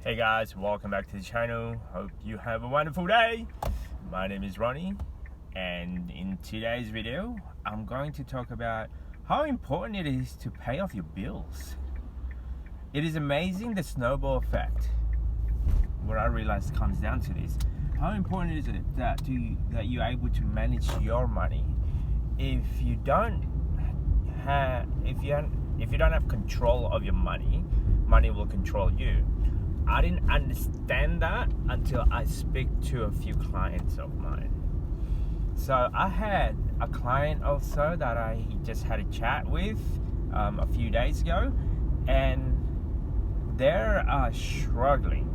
Hey guys, welcome back to the channel. Hope you have a wonderful day. My name is Ronnie, and in today's video I'm going to talk about how important it is to pay off your bills. It is amazing the snowball effect. What I realized comes down to this: how important is it that you're able to manage your money? If you don't have control of your money, money will control you. I didn't understand that until I speak to a few clients of mine. So I had a client also that I just had a chat with a few days ago, and they're struggling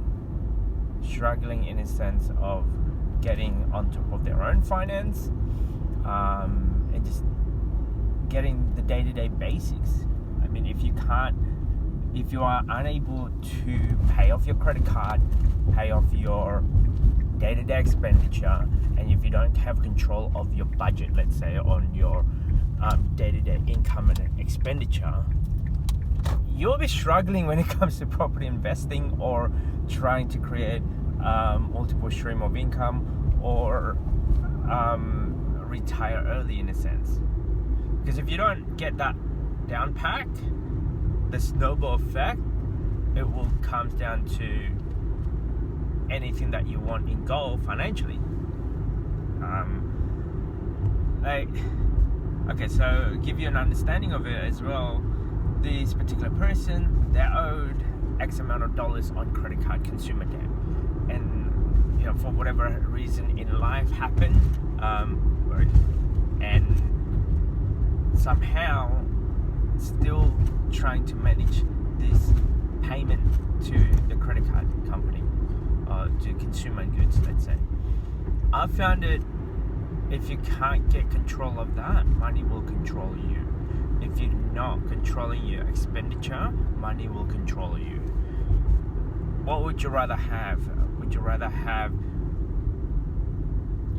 in a sense of getting on top of their own finance, and just getting the day-to-day basics. I mean, if you are unable to pay off your credit card, pay off your day-to-day expenditure, and if you don't have control of your budget, let's say, on your day-to-day income and expenditure, you'll be struggling when it comes to property investing or trying to create multiple stream of income or retire early, in a sense. Because if you don't get that down packed, the snowball effect, it will comes down to anything that you want in goal financially. Okay, so give you an understanding of it as well. This particular person, they owed X amount of dollars on credit card consumer debt, and for whatever reason in life happened, and somehow still trying to manage this payment to the credit card company, to consumer goods, let's say. I found it, if you can't get control of that, money will control you. If you're not controlling your expenditure, money will control you. What would you rather have? Would you rather have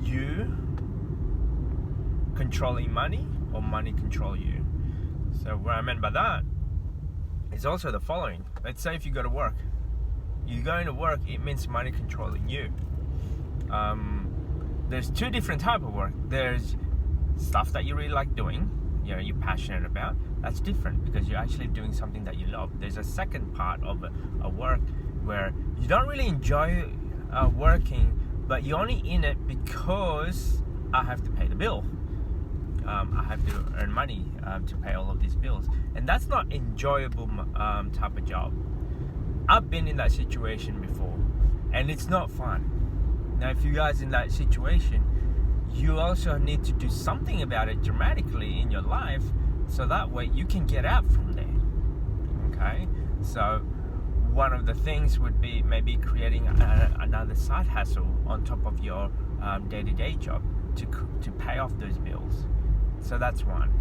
you controlling money or money control you? So what I meant by that is also the following. Let's say if you go to work, you're going to work, it means money controlling you. There's two different types of work. There's stuff that you really like doing, you're passionate about. That's different because you're actually doing something that you love. There's a second part of a work where you don't really enjoy working, but you're only in it because I have to pay the bill. I have to earn money to pay all of these bills, and that's not enjoyable type of job. I've been in that situation before, and it's not fun. Now, if you guys in that situation, you also need to do something about it dramatically in your life, so that way you can get out from there. Okay, so one of the things would be maybe creating another side hustle on top of your day-to-day job to pay off those bills. So that's one,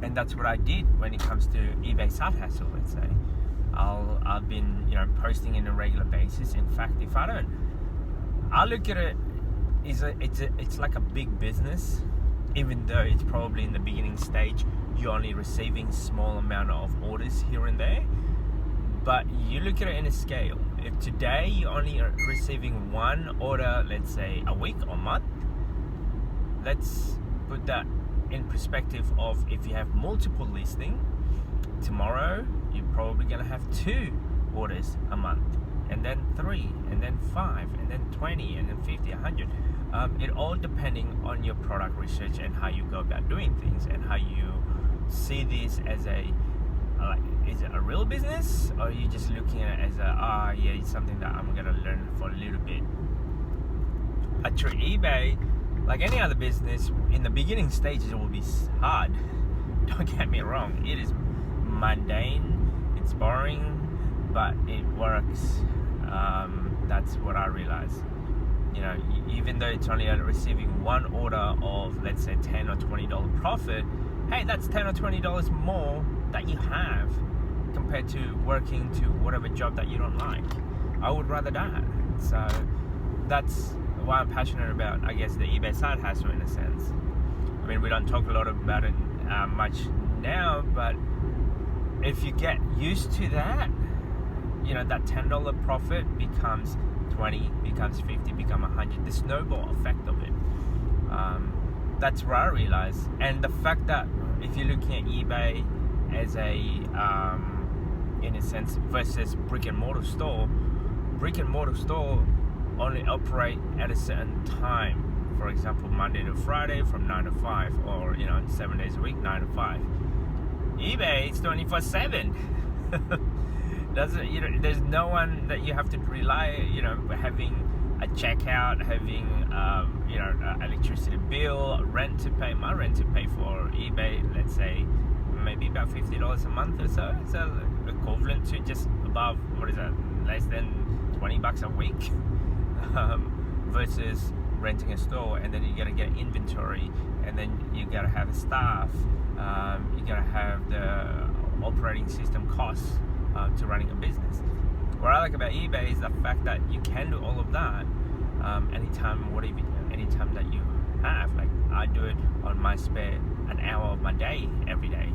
and that's what I did when it comes to eBay side hustle. Let's say I've been posting on a regular basis. In fact, I look at it, it's like a big business, even though it's probably in the beginning stage. You're only receiving small amount of orders here and there, but you look at it in a scale. If today you're only receiving one order, let's say a week or month, let's put that in perspective of if you have multiple listings, tomorrow you're probably going to have 2 orders a month, and then 3, and then 5, and then 20, and then 50, 100. It all depending on your product research and how you go about doing things, and how you see this as is it a real business, or are you just looking at it as it's something that I'm going to learn for a little bit. Through eBay, like any other business, in the beginning stages it will be hard. Don't get me wrong, it is mundane, it's boring, but it works. That's what I realized. Even though it's only receiving one order of, let's say, $10 or $20 profit, hey, that's $10 or $20 more that you have compared to working to whatever job that you don't like. I would rather that. So that's why I'm passionate about, I guess, the eBay side hustle in a sense. I mean, we don't talk a lot about it much now, but if you get used to that, that $10 profit becomes 20, becomes 50, become 100. The snowball effect of it. That's where I realized. And the fact that if you're looking at eBay as a in a sense versus brick and mortar store only operate at a certain time. For example, Monday to Friday from 9 to 5, or 7 days a week, 9 to 5. eBay, it's 24/7. There's no one that you have to rely, having a checkout, having electricity bill, rent to pay. My rent to pay for eBay, let's say maybe about $50 a month or so. So equivalent to just above, less than $20 a week. Versus renting a store, and then you gotta get inventory, and then you gotta have a staff, you gotta have the operating system costs to running a business. What I like about eBay is the fact that you can do all of that anytime that you have. Like, I do it on my spare an hour of my day every day.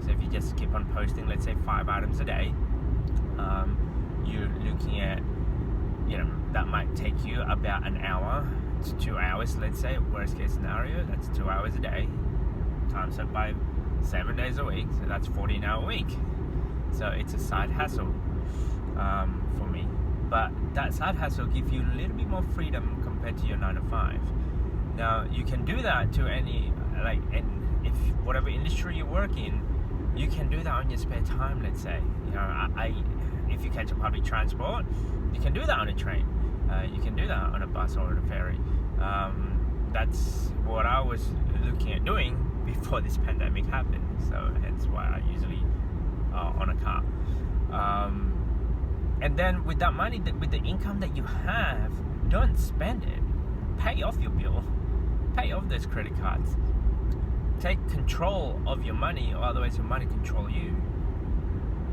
So if you just keep on posting, let's say 5 items a day, you're looking at, that might take you about an hour to 2 hours, let's say, worst case scenario. That's 2 hours a day, times it by 7 days a week, so that's 14-hour week. So it's a side hustle for me. But that side hustle gives you a little bit more freedom compared to your 9 to 5. Now, you can do that to and if whatever industry you work in, you can do that on your spare time, let's say. If you catch a public transport, you can do that on a train. You can do that on a bus or on a ferry. That's what I was looking at doing before this pandemic happened. So hence why I usually on a car. And then with that money, with the income that you have, don't spend it. Pay off your bill. Pay off those credit cards. Take control of your money, or otherwise your money control you.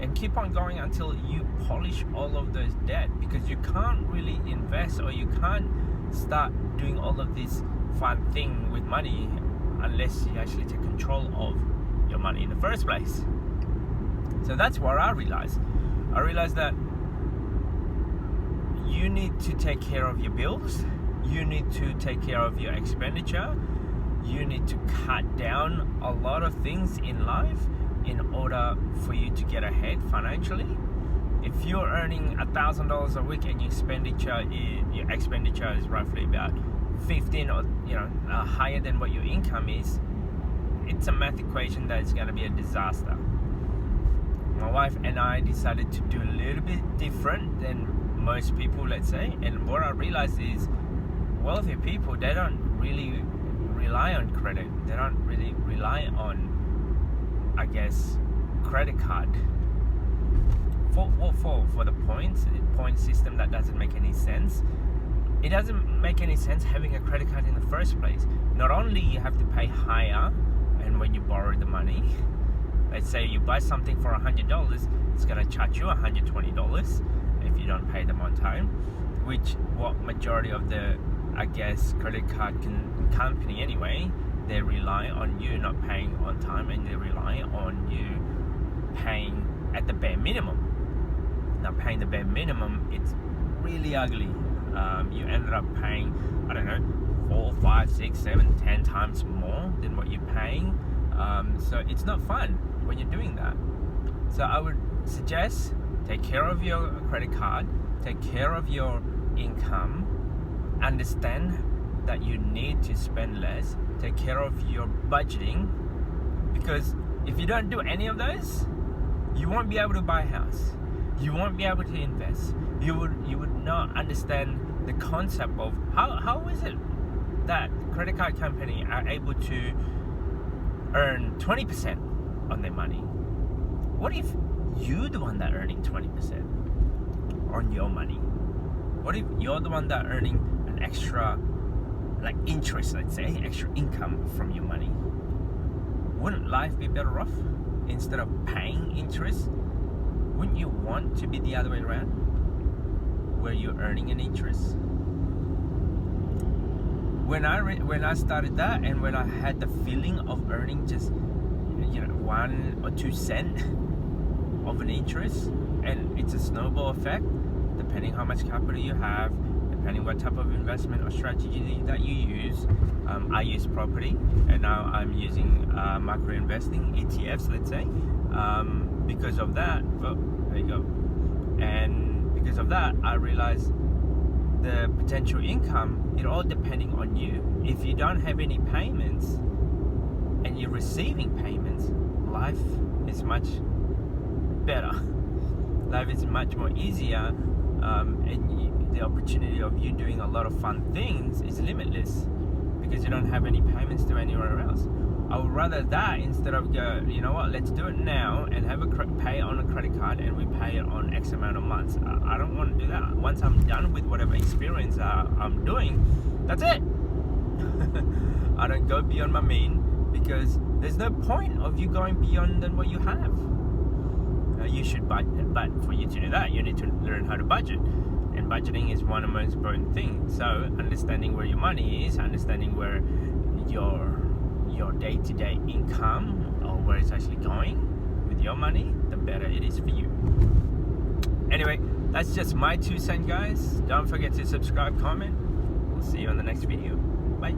And keep on going until you polish all of those debt, because you can't really invest, or you can't start doing all of this fun thing with money unless you actually take control of your money in the first place. So that's what I realized. I realized that you need to take care of your bills. You need to take care of your expenditure. You need to cut down a lot of things in life in order for you to get ahead financially. If you're earning $1,000 a week and your expenditure is roughly about 15 or higher than what your income is, it's a math equation that is going to be a disaster. My wife and I decided to do a little bit different than most people, let's say. And what I realized is wealthy people, they don't really rely on credit. They don't really rely on, I guess, credit card. For the point system, that doesn't make any sense. It doesn't make any sense having a credit card in the first place. Not only you have to pay higher, and when you borrow the money, let's say you buy something for $100, it's going to charge you $120 if you don't pay them on time, which what majority of the, I guess, credit card company anyway, they rely on you not paying on time, and they rely on you paying at the bare minimum. Now, paying the bare minimum, it's really ugly. You ended up paying, 4, 5, 6, 7, 10 times more than what you're paying. So it's not fun when you're doing that. So I would suggest take care of your credit card, take care of your income, understand that you need to spend less, take care of your budgeting, because if you don't do any of those, you won't be able to buy a house. You won't be able to invest. You would not understand the concept of how is it that credit card company are able to earn 20% on their money. What if you're the one that earning 20% on your money? What if you're the one that earning an extra, like interest, let's say, extra income from your money? Wouldn't life be better off instead of paying interest? Wouldn't you want to be the other way around, where you're earning an interest? When I started that, and when I had the feeling of earning just 1 or 2 cents of an interest, and it's a snowball effect depending how much capital you have, depending what type of investment or strategy that you use. I use property, and now I'm using micro investing, ETFs, let's say. Because of that, well, there you go. And because of that, I realized the potential income, it all depending on you. If you don't have any payments and you're receiving payments, life is much better. Life is much more easier, and the opportunity of you doing a lot of fun things is limitless because you don't have any payments to anywhere else. I would rather that instead of go, you know what, let's do it now and have pay on a credit card, and we pay it on X amount of months. I don't want to do that. Once I'm done with whatever experience I'm doing, that's it. I don't go beyond my mean, because there's no point of you going beyond than what you have. You should budget, but for you to do that, you need to learn how to budget. And budgeting is one of the most important things. So understanding where your money is, understanding where your day-to-day income, or where it's actually going with your money, the better it is for you. Anyway, that's just my 2 cents, guys. Don't forget to subscribe, comment. We'll see you on the next video. Bye.